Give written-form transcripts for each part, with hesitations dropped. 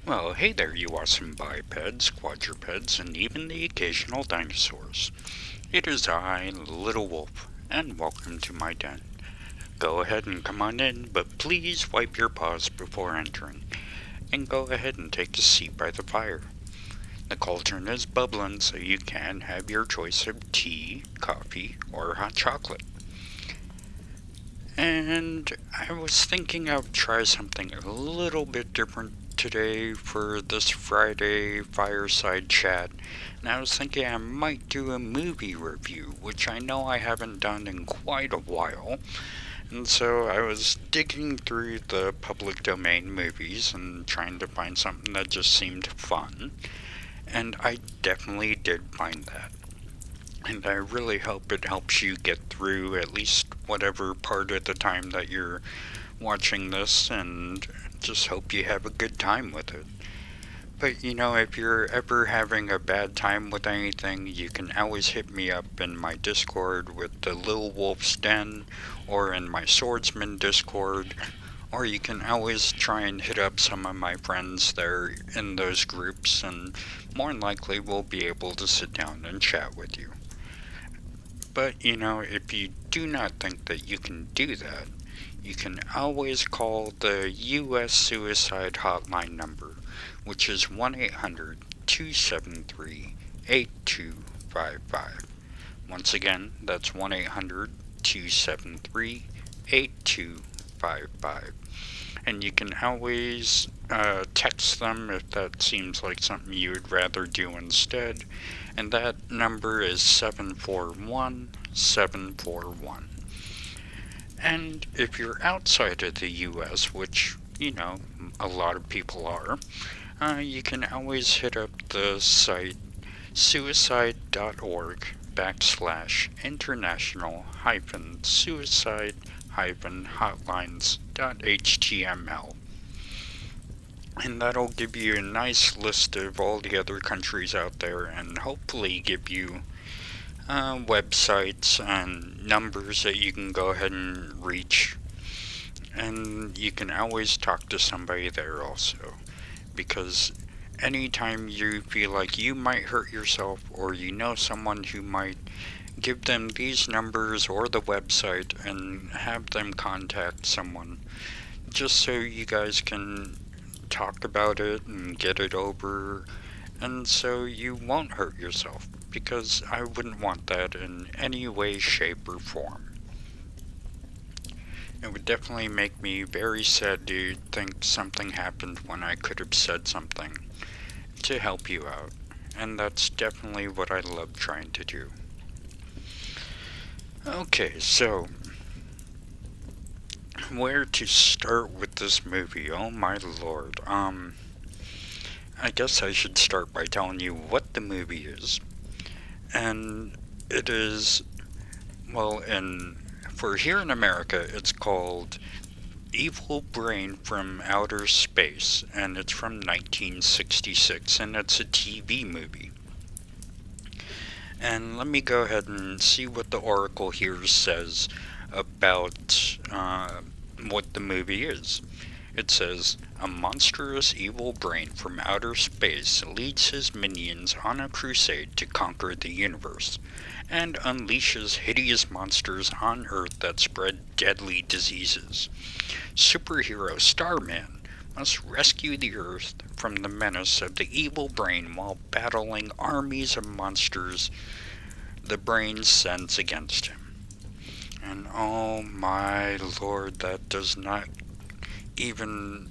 Well, hey there, you awesome bipeds, quadrupeds, and even the occasional dinosaurs. It is I, Little Wolf, and welcome to my den. Go ahead and come on in, but please wipe your paws before entering, and go ahead and take a seat by the fire. The cauldron is bubbling, so you can have your choice of tea, coffee, or hot chocolate. And I was thinking I would try something a little bit different today for this Friday fireside chat. And I was thinking I might do a movie review, which I know I haven't done in quite a while. And so I was digging through the public domain movies and trying to find something that just seemed fun. And I definitely did find that. And I really hope it helps you get through at least whatever part of the time that you're watching this, and just hope you have a good time with it. But if you're ever having a bad time with anything, you can always hit me up in my Discord with the Lil Wolf's Den, or in my Swordsmen Discord, or you can always try and hit up some of my friends there in those groups, and more than likely we'll be able to sit down and chat with you. But, if you do not think that you can do that, you can always call the U.S. Suicide Hotline number, which is 1-800-273-8255. Once again, that's 1-800-273-8255. And you can always text them if that seems like something you would rather do instead. And that number is 741-741. And if you're outside of the US, which, a lot of people are, you can always hit up the site suicide.org/international-suicide-hotlines.html. And that'll give you a nice list of all the other countries out there, and hopefully give you websites and numbers that you can go ahead and reach. And you can always talk to somebody there also, because anytime you feel like you might hurt yourself, or someone who might, give them these numbers or the website and have them contact someone, just so you guys can talk about it and get it over, and so you won't hurt yourself, because I wouldn't want that in any way, shape, or form. It would definitely make me very sad to think something happened when I could have said something to help you out, and that's definitely what I love trying to do. Okay, so where to start with this movie? Oh my lord. I guess I should start by telling you what the movie is. And it is, well, for here in America, it's called Evil Brain from Outer Space, and it's from 1966, and it's a TV movie. And let me go ahead and see what the Oracle here says about what the movie is. It says, a monstrous evil brain from outer space leads his minions on a crusade to conquer the universe, and unleashes hideous monsters on Earth that spread deadly diseases. Superhero Starman must rescue the Earth from the menace of the evil brain while battling armies of monsters the brain sends against him. And oh my lord, that does not even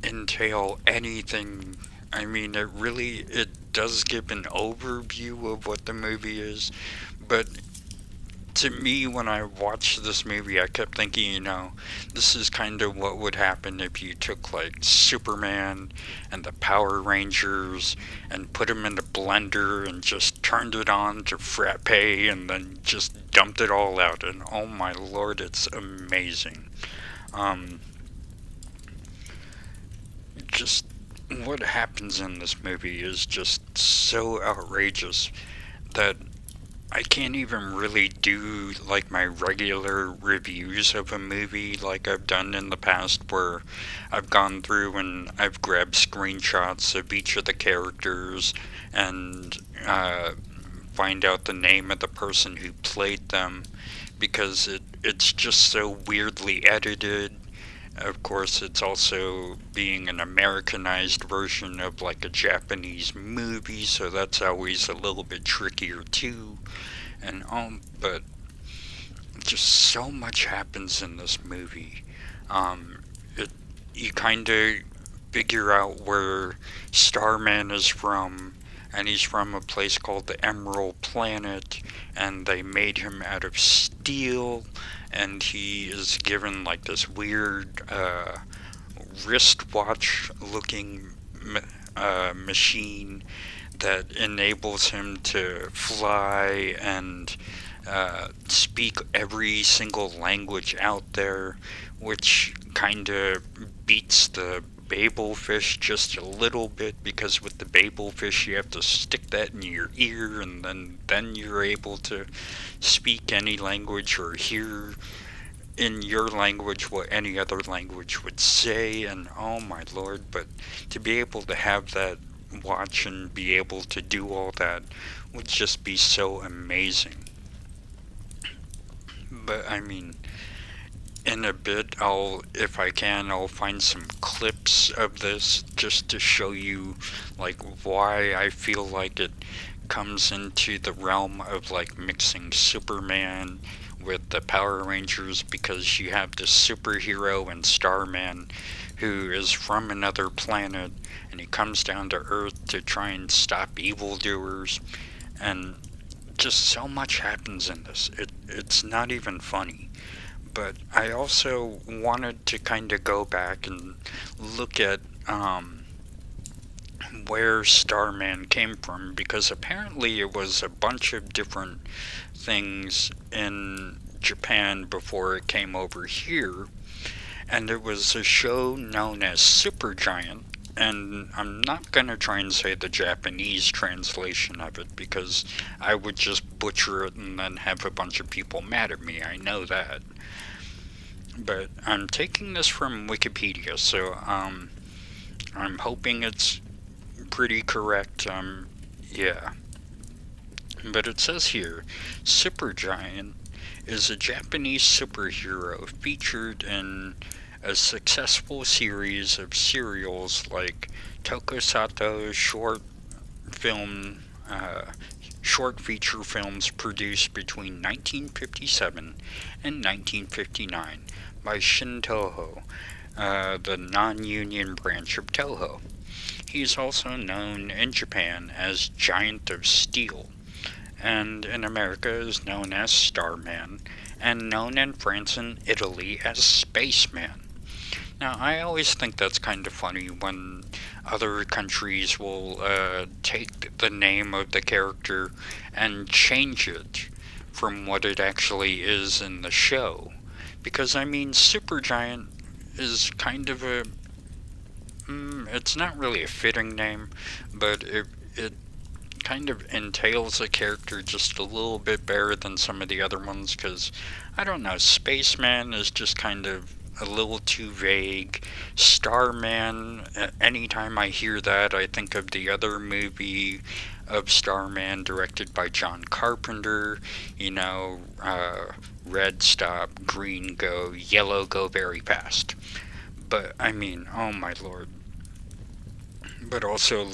entail anything. I mean, it does give an overview of what the movie is, but to me, when I watched this movie, I kept thinking, this is kind of what would happen if you took, like, Superman and the Power Rangers and put them in a blender and just turned it on to frappe and then just dumped it all out. And oh my lord, it's amazing. Just what happens in this movie is just so outrageous that I can't even really do like my regular reviews of a movie like I've done in the past where I've gone through and I've grabbed screenshots of each of the characters and find out the name of the person who played them because it's just so weirdly edited. Of course, it's also being an Americanized version of like a Japanese movie, so that's always a little bit trickier too. And but just so much happens in this movie. It You kind of figure out where Starman is from, and he's from a place called the Emerald Planet, and they made him out of steel, and he is given like this weird wristwatch looking machine that enables him to fly and speak every single language out there, which kind of beats the Babel fish just a little bit because with the Babel fish you have to stick that in your ear and then you're able to speak any language or hear in your language what any other language would say. And oh my lord, but to be able to have that watch and be able to do all that would just be so amazing. But I mean, in a bit, if I can, I'll find some clips of this just to show you, like, why I feel like it comes into the realm of, like, mixing Superman with the Power Rangers, because you have this superhero and Starman who is from another planet, and he comes down to Earth to try and stop evildoers, and just so much happens in this. It's not even funny. But I also wanted to kind of go back and look at where Starman came from, because apparently it was a bunch of different things in Japan before it came over here, and it was a show known as Supergiant. And I'm not going to try and say the Japanese translation of it because I would just butcher it and then have a bunch of people mad at me. I know that. But I'm taking this from Wikipedia, so I'm hoping it's pretty correct. Yeah. But it says here, Supergiant is a Japanese superhero featured in a successful series of serials like Tokusatsu film, short feature films produced between 1957 and 1959 by Shintoho, the non-union branch of Toho. He is also known in Japan as Giant of Steel, and in America is known as Starman, and known in France and Italy as Spaceman. Now, I always think that's kind of funny when other countries will take the name of the character and change it from what it actually is in the show. Because, I mean, Supergiant is kind of it's not really a fitting name, but it kind of entails a character just a little bit better than some of the other ones, because, I don't know, Spaceman is just kind of a little too vague. Starman, anytime I hear that, I think of the other movie of Starman directed by John Carpenter, red stop, green go, yellow go very fast. But, I mean, oh my lord. But also,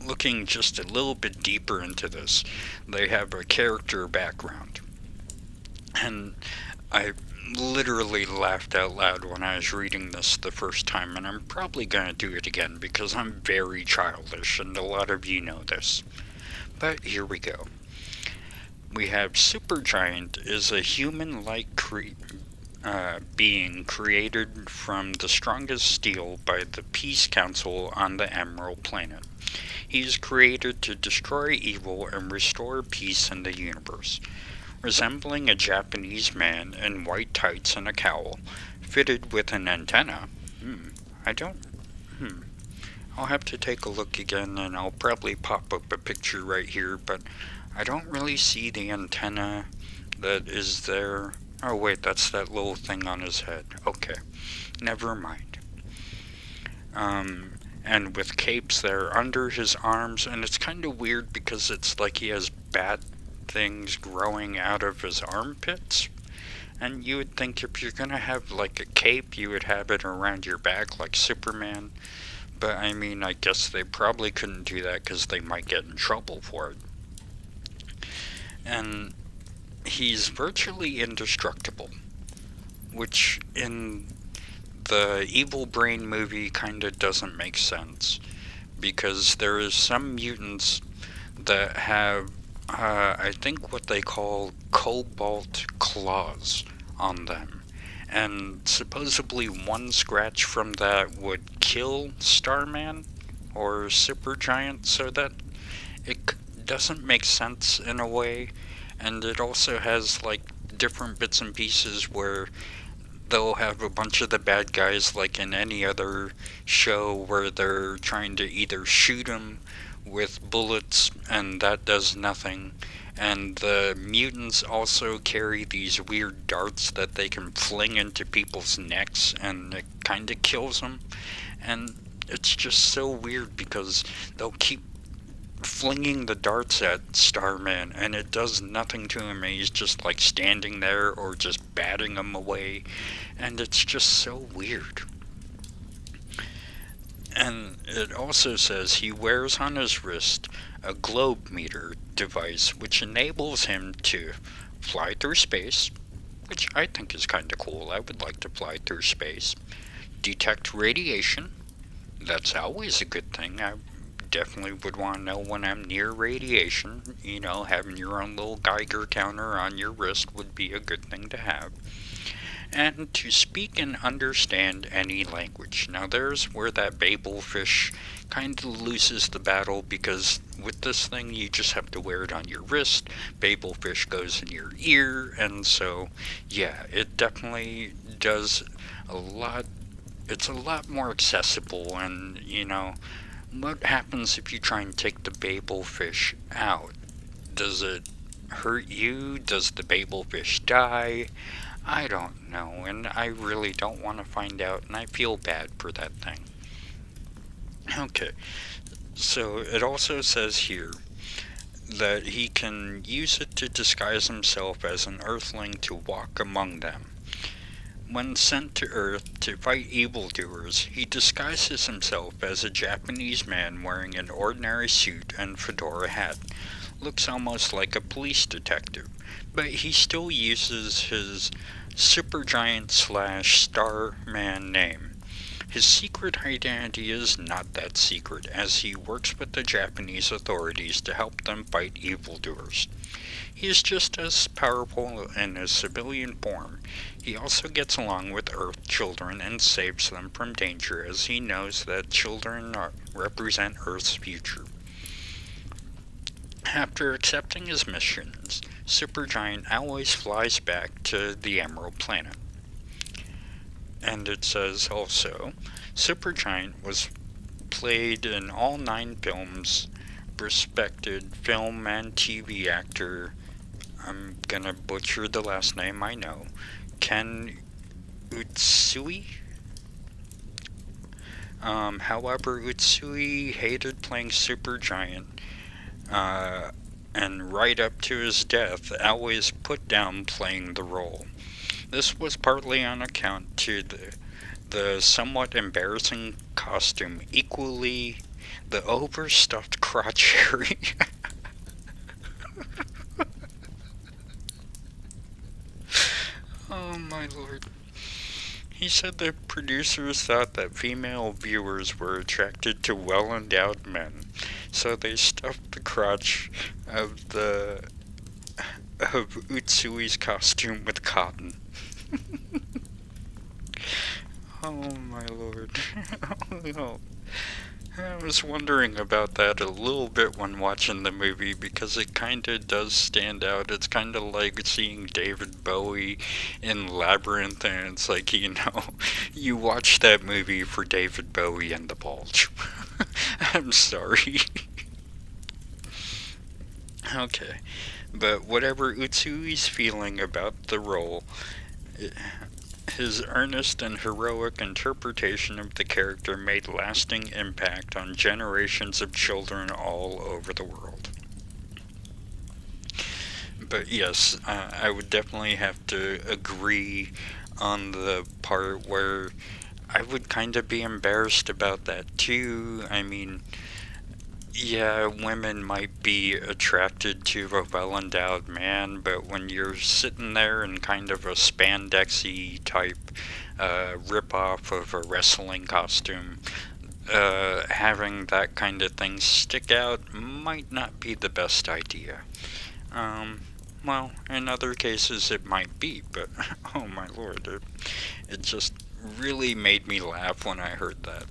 looking just a little bit deeper into this, they have a character background. And I literally laughed out loud when I was reading this the first time, and I'm probably going to do it again because I'm very childish, and a lot of you know this. But here we go. We have Supergiant is a human-like being created from the strongest steel by the Peace Council on the Emerald Planet. He is created to destroy evil and restore peace in the universe. Resembling a Japanese man in white tights and a cowl, fitted with an antenna. I don't... I'll have to take a look again, and I'll probably pop up a picture right here, but I don't really see the antenna that is there. Oh wait, that's that little thing on his head. Okay, never mind. And with capes there under his arms, and it's kind of weird because it's like he has bat things growing out of his armpits. And you would think if you're gonna have like a cape, you would have it around your back like Superman. But I mean, I guess they probably couldn't do that because they might get in trouble for it. And he's virtually indestructible, which in the Evil Brain movie kind of doesn't make sense because there is some mutants that have, I think, what they call cobalt claws on them. And supposedly one scratch from that would kill Starman or Supergiant, so that it doesn't make sense in a way. And it also has like different bits and pieces where they'll have a bunch of the bad guys like in any other show where they're trying to either shoot him with bullets and that does nothing, and the mutants also carry these weird darts that they can fling into people's necks and it kind of kills them. And it's just so weird because they'll keep flinging the darts at Starman and it does nothing to him, and he's just like standing there or just batting them away, and it's just so weird. And it also says he wears on his wrist a globe meter device which enables him to fly through space, which I think is kind of cool. I would like to fly through space. Detect radiation. That's always a good thing. I definitely would want to know when I'm near radiation. You know, having your own little Geiger counter on your wrist would be a good thing to have. And to speak and understand any language. Now there's where that Babel fish kind of loses the battle, because with this thing you just have to wear it on your wrist, Babel fish goes in your ear, and so yeah, it definitely does a lot. It's a lot more accessible, and you know, what happens if you try and take the Babel fish out? Does it hurt you? Does the Babel fish die? I don't know, and I really don't want to find out, and I feel bad for that thing. Okay, so it also says here that he can use it to disguise himself as an Earthling to walk among them. When sent to Earth to fight evildoers, he disguises himself as a Japanese man wearing an ordinary suit and fedora hat. Looks almost like a police detective, but he still uses his Supergiant / Starman name. His secret identity is not that secret, as he works with the Japanese authorities to help them fight evildoers. He is just as powerful in his civilian form. He also gets along with Earth children and saves them from danger, as he knows that children represent Earth's future. After accepting his missions, Supergiant always flies back to the Emerald Planet. And it says also, Supergiant was played in all 9 films, respected film and TV actor, I'm gonna butcher the last name, I know, Ken Utsui? However, Utsui hated playing Supergiant, and right up to his death, always put down playing the role. This was partly on account to the somewhat embarrassing costume, equally the overstuffed crotch area. Oh my lord. He said the producers thought that female viewers were attracted to well-endowed men, so they stuffed the crotch of Utsui's costume with cotton. Oh my lord. Oh no. I was wondering about that a little bit when watching the movie, because it kinda does stand out. It's kinda like seeing David Bowie in Labyrinth, and it's like, you know, you watch that movie for David Bowie and the bulge. I'm sorry. Okay, but whatever Utsui's feeling about the role, his earnest and heroic interpretation of the character made lasting impact on generations of children all over the world. But yes, I would definitely have to agree on the part where I would kind of be embarrassed about that too. I mean, yeah, women might be attracted to a well endowed man, but when you're sitting there in kind of a spandexy type rip off of a wrestling costume, having that kind of thing stick out might not be the best idea. Um, well, in other cases it might be, but oh my lord, it just really made me laugh when I heard that.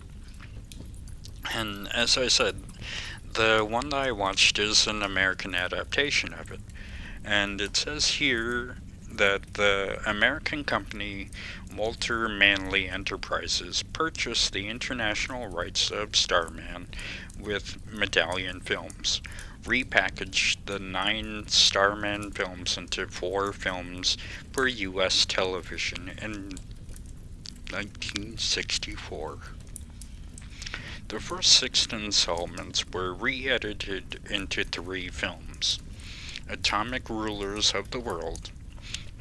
And as I said, the one that I watched is an American adaptation of it. And it says here that the American company Walter Manley Enterprises purchased the international rights of Starman with Medallion Films, repackaged the 9 Starman films into 4 films for U.S. television in 1964. The first 6 installments were re-edited into 3 films: Atomic Rulers of the World,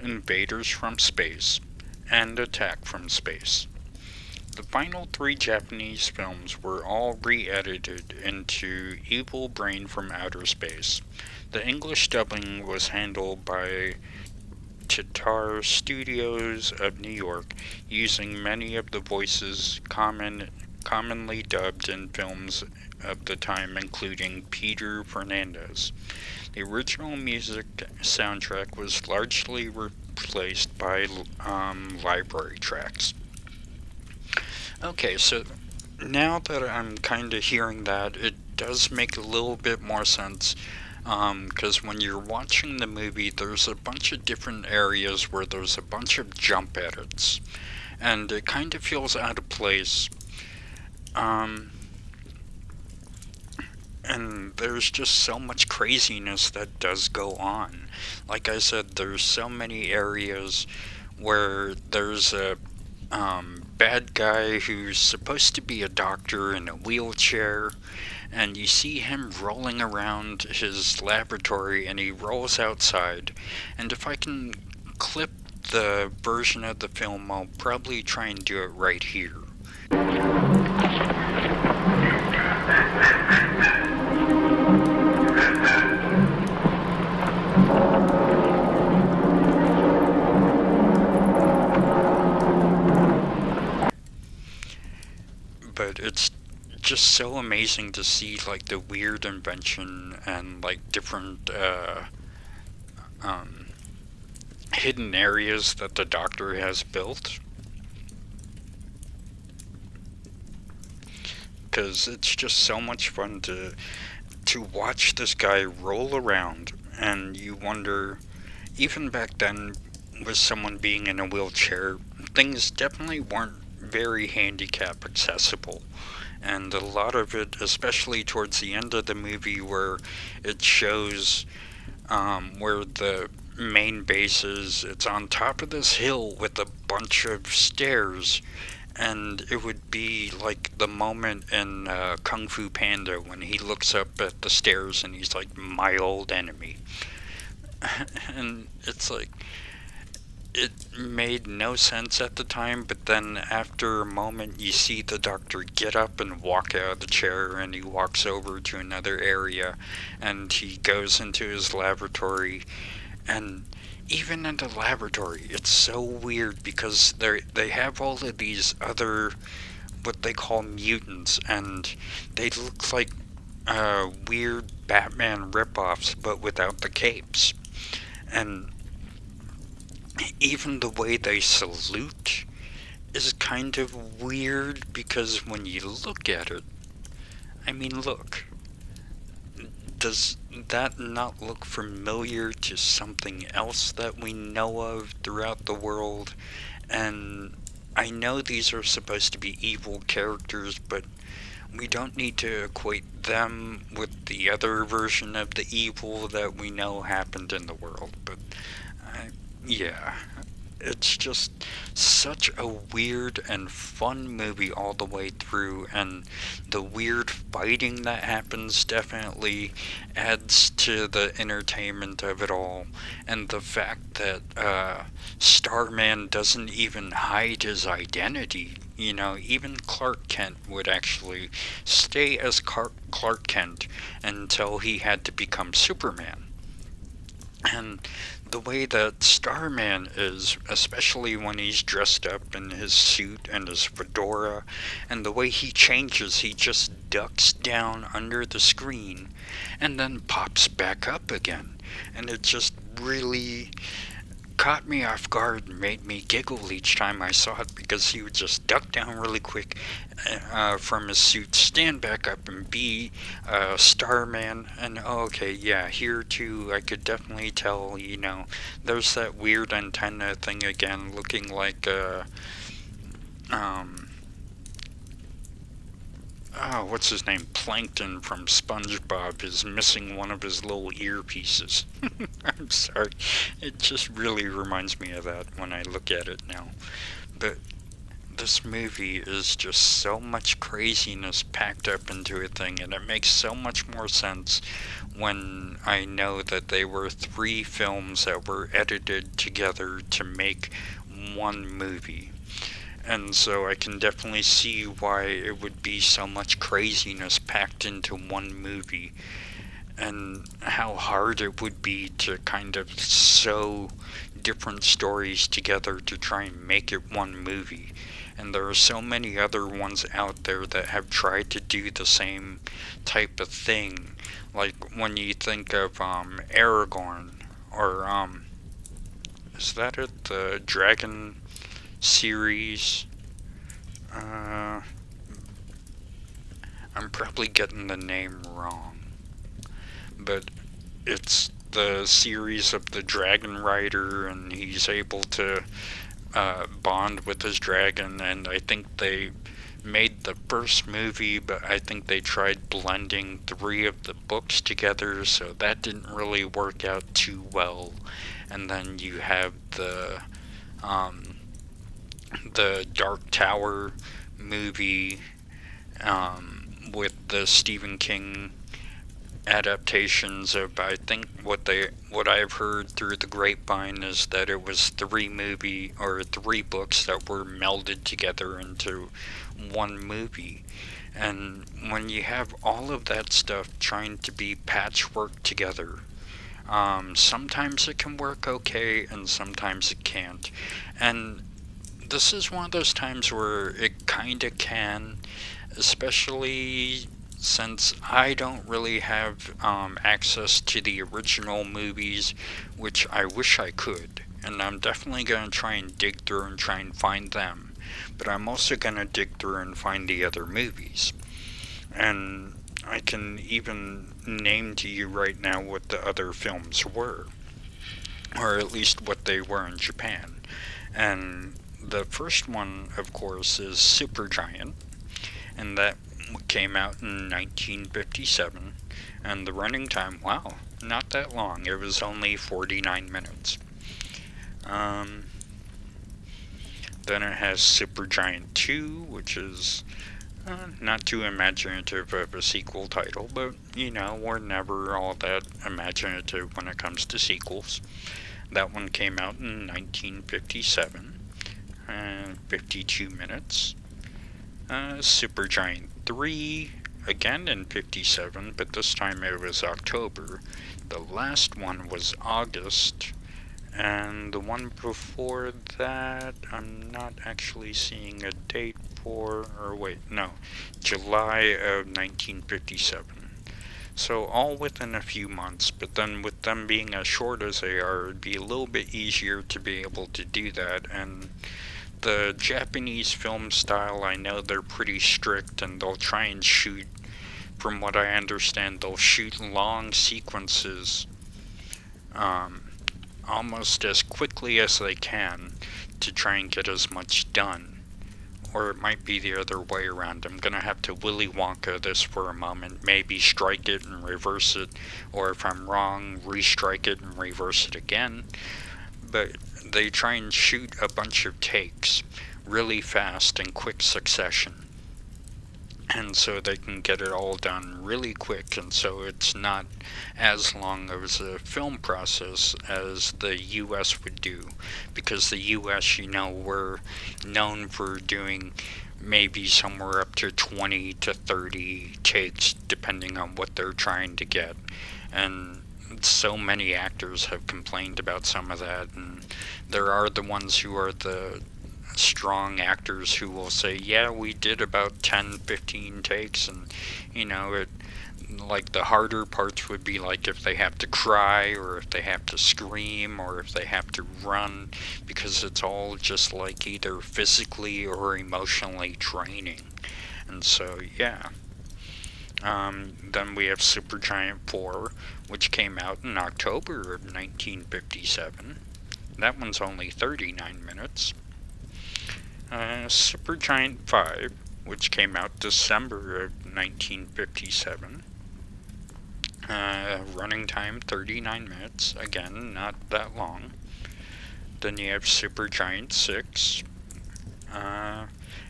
Invaders from Space, and Attack from Space. The final 3 Japanese films were all re-edited into Evil Brain from Outer Space. The English dubbing was handled by Tatar Studios of New York, using many of the voices commonly dubbed in films of the time, including Peter Fernandez. The original music soundtrack was largely replaced by library tracks. Okay, so now that I'm kind of hearing that, it does make a little bit more sense. Because when you're watching the movie, there's a bunch of different areas where there's a bunch of jump edits, and it kind of feels out of place. Um, and there's just so much craziness that does go on. Like I said, there's so many areas where there's a bad guy who's supposed to be a doctor in a wheelchair, and you see him rolling around his laboratory, and he rolls outside. And if I can clip the version of the film, I'll probably try and do it right here. But it's just so amazing to see like the weird invention and like different um, hidden areas that the Doctor has built. Because it's just so much fun to watch this guy roll around, and you wonder, even back then, with someone being in a wheelchair, things definitely weren't very handicap accessible. And a lot of it, especially towards the end of the movie, where it shows where the main base is, it's on top of this hill with a bunch of stairs. And it would be like the moment in Kung Fu Panda when he looks up at the stairs and he's like, my old enemy. And it's like, it made no sense at the time, but then after a moment you see the Doctor get up and walk out of the chair, and he walks over to another area, and he goes into his laboratory. And even in the laboratory, it's so weird because they have all of these other, what they call mutants, and they look like weird Batman ripoffs, but without the capes. And even the way they salute is kind of weird, because when you look at it, I mean, look, does that not look familiar to something else that we know of throughout the world? And I know these are supposed to be evil characters, but we don't need to equate them with the other version of the evil that we know happened in the world. But yeah, it's just such a weird and fun movie all the way through, and the weird fighting that happens definitely adds to the entertainment of it all. And the fact that Starman doesn't even hide his identity. You know, even Clark Kent would actually stay as Clark Kent until he had to become Superman. And the way that Starman is, especially when he's dressed up in his suit and his fedora, and the way he changes, he just ducks down under the screen and then pops back up again. And it just really caught me off guard and made me giggle each time I saw it, because he would just duck down really quick from his suit, stand back up, and be Starman. And okay, yeah, here too, I could definitely tell, there's that weird antenna thing again, looking like um, what's his name? Plankton from SpongeBob is missing one of his little earpieces. I'm sorry. It just really reminds me of that when I look at it now. But this movie is just so much craziness packed up into a thing, and it makes so much more sense when I know that they were 3 films that were edited together to make one movie. And so I can definitely see why it would be so much craziness packed into one movie, and how hard it would be to kind of sew different stories together to try and make it one movie. And there are so many other ones out there that have tried to do the same type of thing. Like when you think of Aragorn, or is that it? The Dragon series. Uh, I'm probably getting the name wrong, but it's the series of the dragon rider, and he's able to bond with his dragon. And I think they made the first movie, but I think they tried blending 3 of the books together, so that didn't really work out too well. And then you have um, the Dark Tower movie, with the Stephen King adaptations of, I think what I've heard through the grapevine is that it was 3 books that were melded together into one movie. And when you have all of that stuff trying to be patchwork together, sometimes it can work okay and sometimes it can't. And this is one of those times where it kinda can, especially since I don't really have access to the original movies, which I wish I could. And I'm definitely going to try and dig through and try and find them. But I'm also going to dig through and find the other movies. And I can even name to you right now what the other films were, or at least what they were in Japan. And the first one, of course, is Supergiant, and that came out in 1957. And the running time, wow, not that long. It was only 49 minutes. Then it has Supergiant 2, which is not too imaginative of a sequel title, but we're never all that imaginative when it comes to sequels. That one came out in 1957, 52 minutes. Supergiant 3, again in 57, but this time it was October. The last one was August, and the one before that, I'm not actually seeing a date for, or wait, no, July of 1957. So all within a few months, but then with them being as short as they are, it'd be a little bit easier to be able to do that. And the Japanese film style, I know they're pretty strict, and they'll try and shoot, from what I understand, they'll shoot long sequences almost as quickly as they can to try and get as much done. or it might be the other way around. I'm gonna have to Willy Wonka this for a moment, maybe strike it and reverse it, or if I'm wrong, restrike it and reverse it again. But they try and shoot a bunch of takes really fast in quick succession. And so they can get it all done really quick, and so it's not as long as a film process as the US would do. Because the US, we're known for doing maybe somewhere up to 20 to 30 takes, depending on what they're trying to get. And so many actors have complained about some of that, and there are the ones who are the strong actors who will say, yeah, we did about 10-15 takes, and it, like, the harder parts would be like if they have to cry, or if they have to scream, or if they have to run, because it's all just like either physically or emotionally draining. And so yeah. Then we have Supergiant 4, which came out in October of 1957. That one's only 39 minutes. Supergiant 5, which came out December of 1957. Running time 39 minutes. Again, not that long. Then you have Supergiant 6.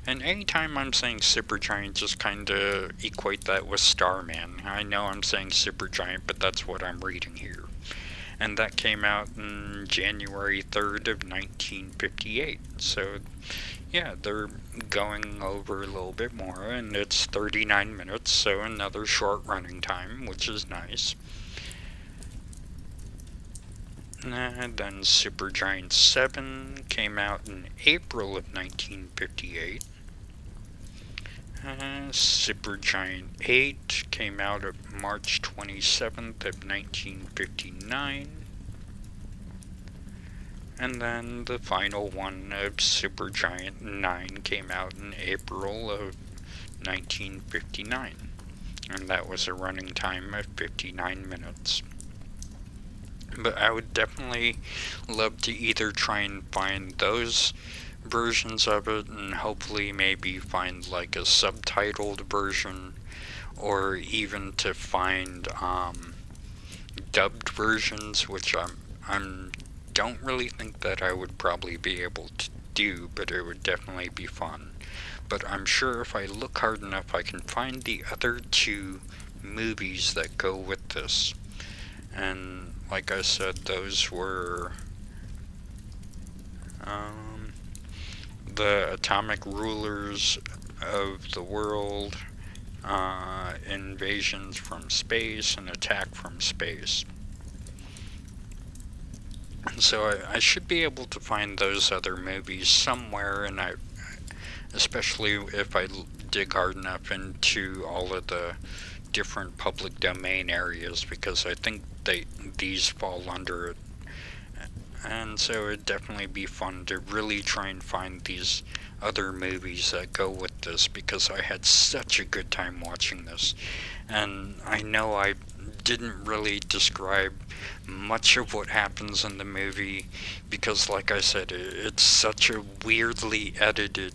And anytime I'm saying Supergiant, just kind of equate that with Starman. I know I'm saying Supergiant, but that's what I'm reading here. And that came out in January 3rd of 1958. So, yeah, they're going over a little bit more, and it's 39 minutes, so another short running time, which is nice. And then Supergiant 7 came out in April of 1958. Supergiant 8 came out on March 27th of 1959. And then the final one of Supergiant 9 came out in April of 1959. And that was a running time of 59 minutes. But I would definitely love to either try and find those versions of it, and hopefully maybe find like a subtitled version, or even to find dubbed versions, which I'm don't really think that I would probably be able to do, but it would definitely be fun. But I'm sure if I look hard enough, I can find the other two movies that go with this. And like I said, those were the Atomic Rulers of the World, Invasions from Space, and Attack from Space. And so I should be able to find those other movies somewhere, and especially if I dig hard enough into all of the different public domain areas, because I think these fall under it. And so it'd definitely be fun to really try and find these other movies that go with this, because I had such a good time watching this. And I know I didn't really describe much of what happens in the movie, because like I said, it's such a weirdly edited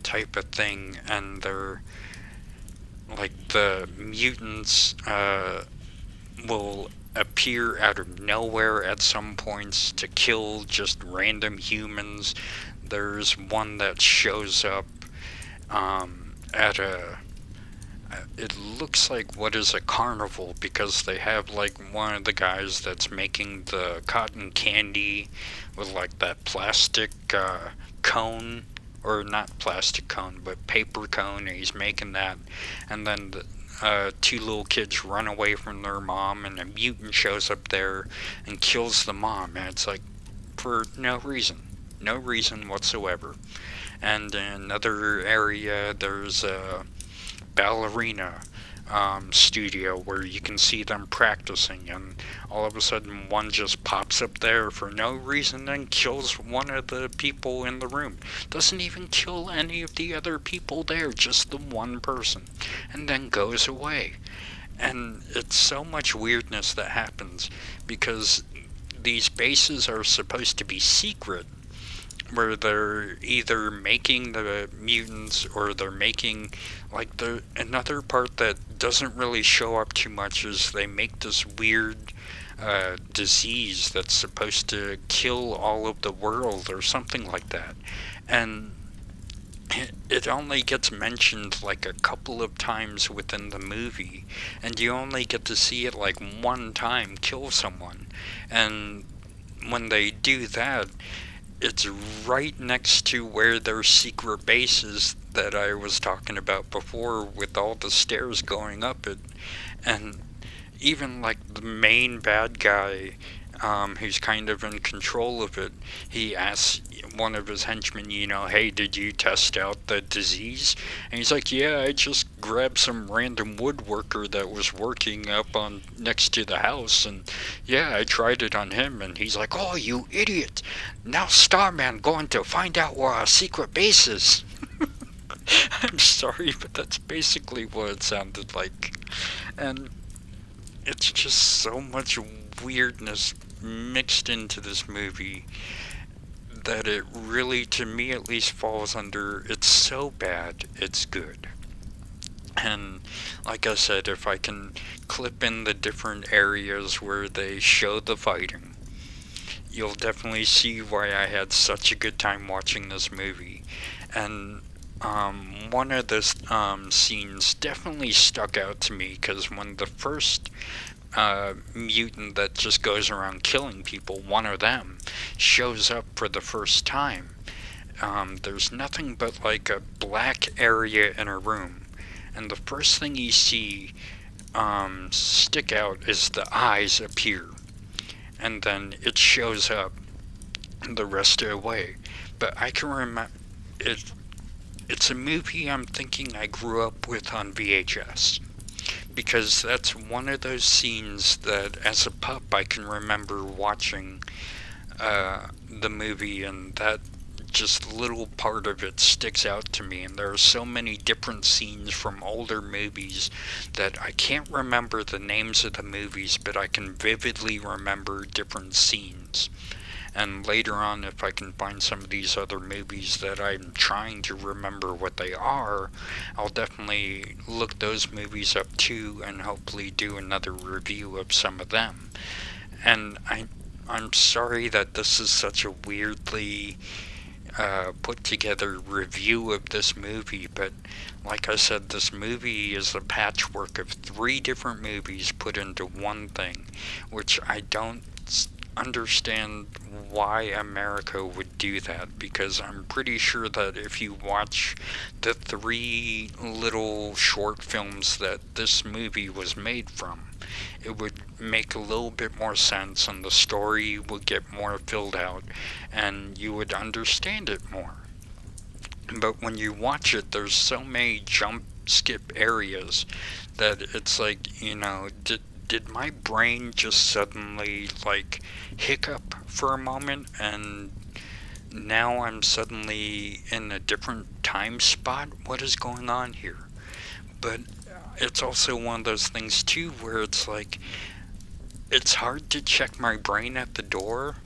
type of thing, and they're like, the mutants will appear out of nowhere at some points to kill just random humans. There's one that shows up at it looks like what is a carnival, because they have like one of the guys that's making the cotton candy with like that plastic cone, or not plastic cone, but paper cone, and he's making that, and then the two little kids run away from their mom, and a mutant shows up there and kills the mom, and it's like, for no reason whatsoever. And in another area, there's a ballerina studio where you can see them practicing, and all of a sudden one just pops up there for no reason and kills one of the people in the room. Doesn't even kill any of the other people there, just the one person, and then goes away. And it's so much weirdness that happens, because these bases are supposed to be secret, where they're either making the mutants or they're making like the another part that doesn't really show up too much is they make this weird disease that's supposed to kill all of the world or something like that, and it only gets mentioned like a couple of times within the movie, and you only get to see it like one time kill someone, and when they do that, it's right next to where their secret base is that I was talking about before with all the stairs going up it. And even like the main bad guy, who's kind of in control of it, he asks one of his henchmen, hey, did you test out the disease? And he's like, yeah, I just grabbed some random woodworker that was working up on next to the house, and yeah, I tried it on him. And he's like, oh, you idiot! Now Starman going to find out where our secret base is. I'm sorry, but that's basically what it sounded like. And it's just so much weirdness mixed into this movie that it really, to me at least, falls under it's so bad, it's good. And like I said, if I can clip in the different areas where they show the fighting, you'll definitely see why I had such a good time watching this movie. And one of the scenes definitely stuck out to me because when the first mutant that just goes around killing people, one of them, shows up for the first time, there's nothing but like a black area in a room. And the first thing you see stick out is the eyes appear. And then it shows up the rest of the way. But I can remember it. It's a movie I'm thinking I grew up with on VHS. Because that's one of those scenes that as a pup I can remember watching the movie, and that just little part of it sticks out to me. And there are so many different scenes from older movies that I can't remember the names of the movies, but I can vividly remember different scenes. And later on, if I can find some of these other movies that I'm trying to remember what they are, I'll definitely look those movies up too and hopefully do another review of some of them. And I'm sorry that this is such a weirdly put together review of this movie, but like I said, this movie is a patchwork of 3 different movies put into one thing, which I don't understand why America would do that, because I'm pretty sure that if you watch the 3 little short films that this movie was made from, it would make a little bit more sense and the story would get more filled out and you would understand it more. But when you watch it, there's so many jump skip areas that it's like, did my brain just suddenly like hiccup for a moment and now I'm suddenly in a different time spot? What is going on here? But it's also one of those things too where it's like it's hard to check my brain at the door,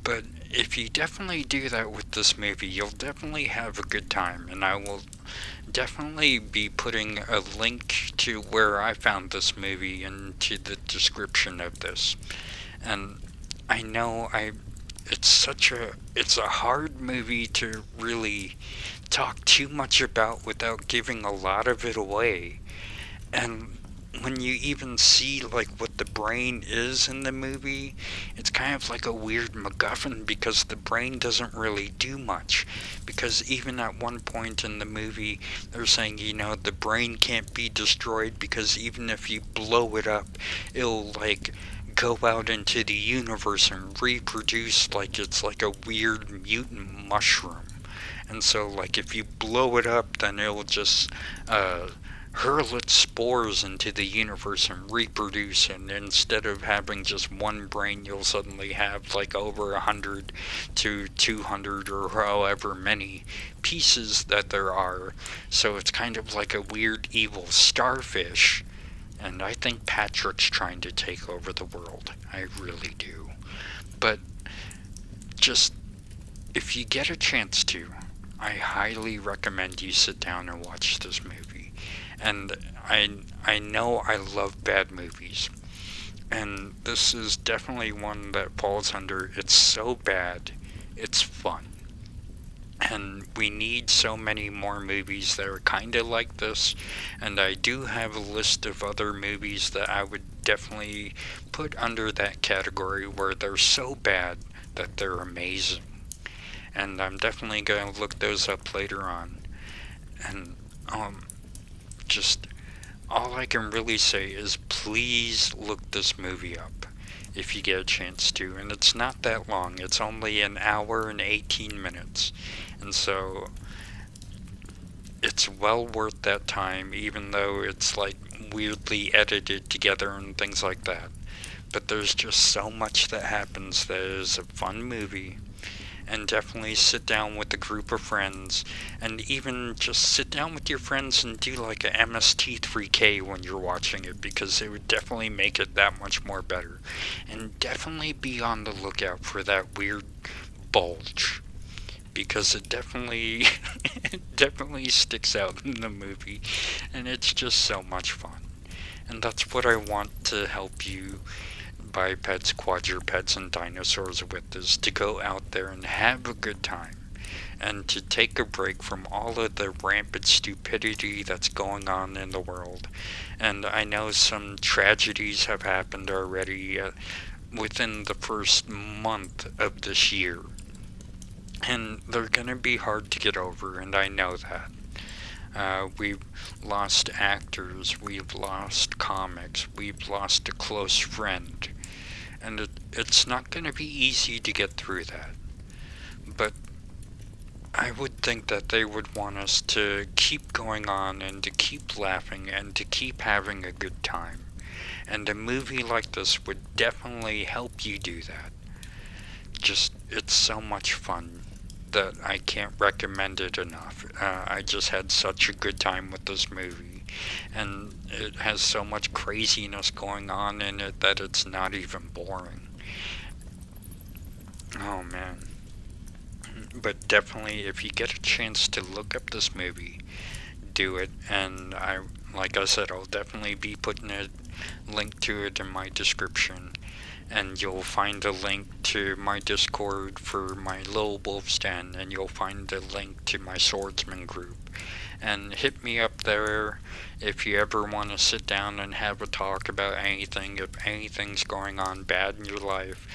but if you definitely do that with this movie, you'll definitely have a good time, and I will definitely be putting a link to where I found this movie into the description of this. And I know it's a hard movie to really talk too much about without giving a lot of it away. And when you even see like what the brain is in the movie, it's kind of like a weird MacGuffin because the brain doesn't really do much. Because even at one point in the movie, they're saying, the brain can't be destroyed because even if you blow it up, it'll like go out into the universe and reproduce like it's like a weird mutant mushroom. And so like if you blow it up, then it'll just hurl its spores into the universe and reproduce, and instead of having just one brain, you'll suddenly have like over 100 to 200 or however many pieces that there are. So it's kind of like a weird evil starfish, and I think Patrick's trying to take over the world. I really do. But just if you get a chance to, I highly recommend you sit down and watch this movie. And I know I love bad movies, and this is definitely one that falls under it's so bad, it's fun. And we need so many more movies that are kind of like this. And I do have a list of other movies that I would definitely put under that category where they're so bad that they're amazing. And I'm definitely going to look those up later on. And just all I can really say is please look this movie up if you get a chance to. And it's not that long, it's only an hour and 18 minutes. And so it's well worth that time, even though it's like weirdly edited together and things like that. But there's just so much that happens that is a fun movie. And definitely sit down with a group of friends, and even just sit down with your friends and do like a MST3K when you're watching it, because it would definitely make it that much more better. And definitely be on the lookout for that weird bulge, because it definitely it definitely sticks out in the movie, and it's just so much fun. And that's what I want to help you bipeds, quadrupeds, and dinosaurs with, is to go out there and have a good time, and to take a break from all of the rampant stupidity that's going on in the world. And I know some tragedies have happened already within the first month of this year, and they're gonna be hard to get over, and I know that. We've lost actors, we've lost comics, we've lost a close friend, and it's not going to be easy to get through that. But I would think that they would want us to keep going on and to keep laughing and to keep having a good time. And a movie like this would definitely help you do that. Just, it's so much fun that I can't recommend it enough. I just had such a good time with this movie, and it has so much craziness going on in it that it's not even boring. Oh man. But definitely, if you get a chance to look up this movie, do it. And like I said, I'll definitely be putting a link to it in my description. And you'll find a link to my Discord for my Little Wolf's Den, and you'll find a link to my Swordsmen group. And hit me up there if you ever want to sit down and have a talk about anything. If anything's going on bad in your life,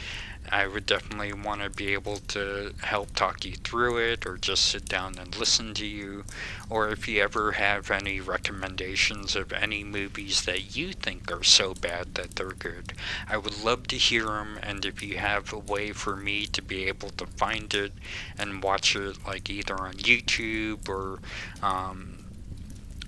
I would definitely want to be able to help talk you through it, or just sit down and listen to you. Or if you ever have any recommendations of any movies that you think are so bad that they're good, I would love to hear them. And if you have a way for me to be able to find it and watch it, like either on YouTube or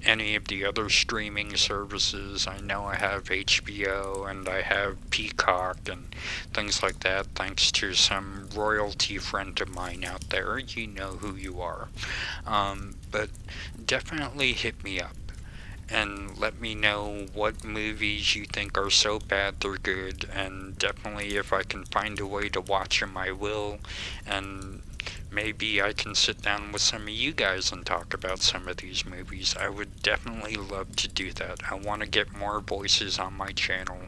any of the other streaming services. I know I have HBO and I have Peacock and things like that, thanks to some royalty friend of mine out there. You know who you are. But definitely hit me up and let me know what movies you think are so bad they're good, and definitely if I can find a way to watch them, I will. And maybe I can sit down with some of you guys and talk about some of these movies. I would definitely love to do that. I want to get more voices on my channel.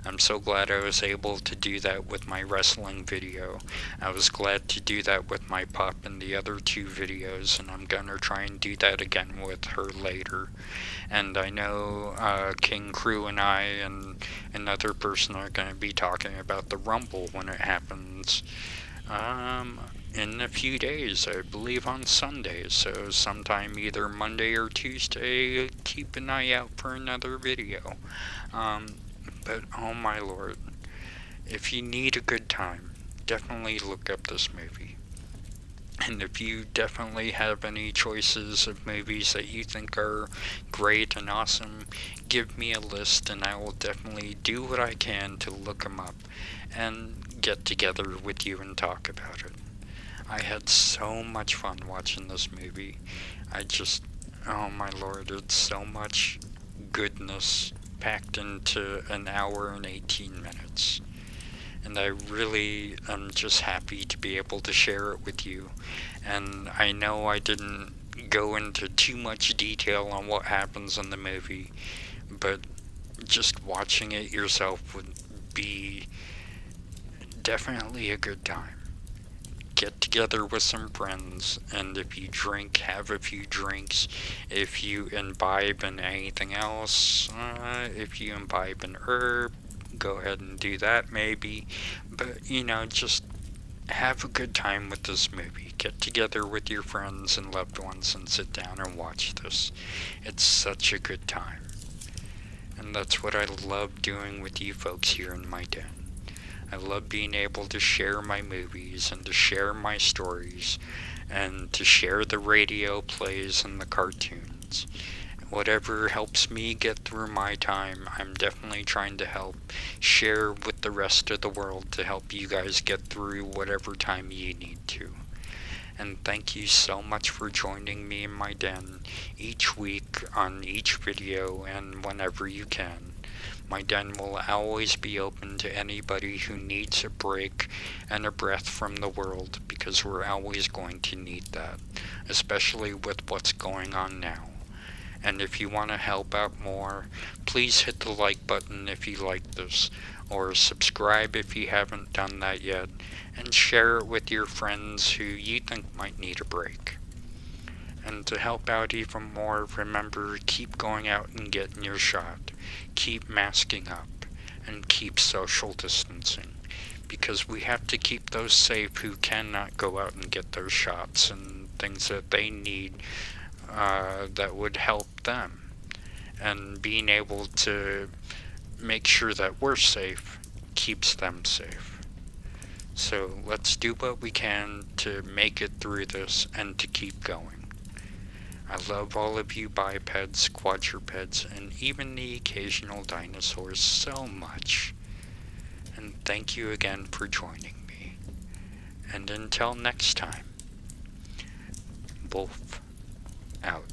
I'm so glad I was able to do that with my wrestling video. I was glad to do that with my pup in the other two videos, and I'm gonna try and do that again with her later. And I know King Crew and I and another person are going to be talking about the Rumble when it happens. In a few days, I believe on Sunday, so sometime either Monday or Tuesday, keep an eye out for another video. But oh my lord, if you need a good time, definitely look up this movie. And if you definitely have any choices of movies that you think are great and awesome, give me a list and I will definitely do what I can to look them up and get together with you and talk about it. I had so much fun watching this movie. Oh my lord, it's so much goodness packed into an hour and 18 minutes. and I really am just happy to be able to share it with you. And I know I didn't go into too much detail on what happens in the movie, but just watching it yourself would be definitely a good time. Get together with some friends, and if you drink, have a few drinks. If you imbibe in anything else, if you imbibe in herb, go ahead and do that maybe. But, just have a good time with this movie. Get together with your friends and loved ones and sit down and watch this. It's such a good time. And that's what I love doing with you folks here in my den. I love being able to share my movies and to share my stories and to share the radio plays and the cartoons. Whatever helps me get through my time, I'm definitely trying to help share with the rest of the world to help you guys get through whatever time you need to. And thank you so much for joining me in my den each week on each video and whenever you can. My den will always be open to anybody who needs a break and a breath from the world, because we're always going to need that, especially with what's going on now. And if you want to help out more, please hit the like button if you like this, or subscribe if you haven't done that yet, and share it with your friends who you think might need a break. And to help out even more, remember, keep going out and getting your shot. Keep masking up, and keep social distancing. Because we have to keep those safe who cannot go out and get their shots and things that they need that would help them. And being able to make sure that we're safe keeps them safe. So let's do what we can to make it through this and to keep going. I love all of you bipeds, quadrupeds, and even the occasional dinosaurs so much. And thank you again for joining me. And until next time, Wolf out.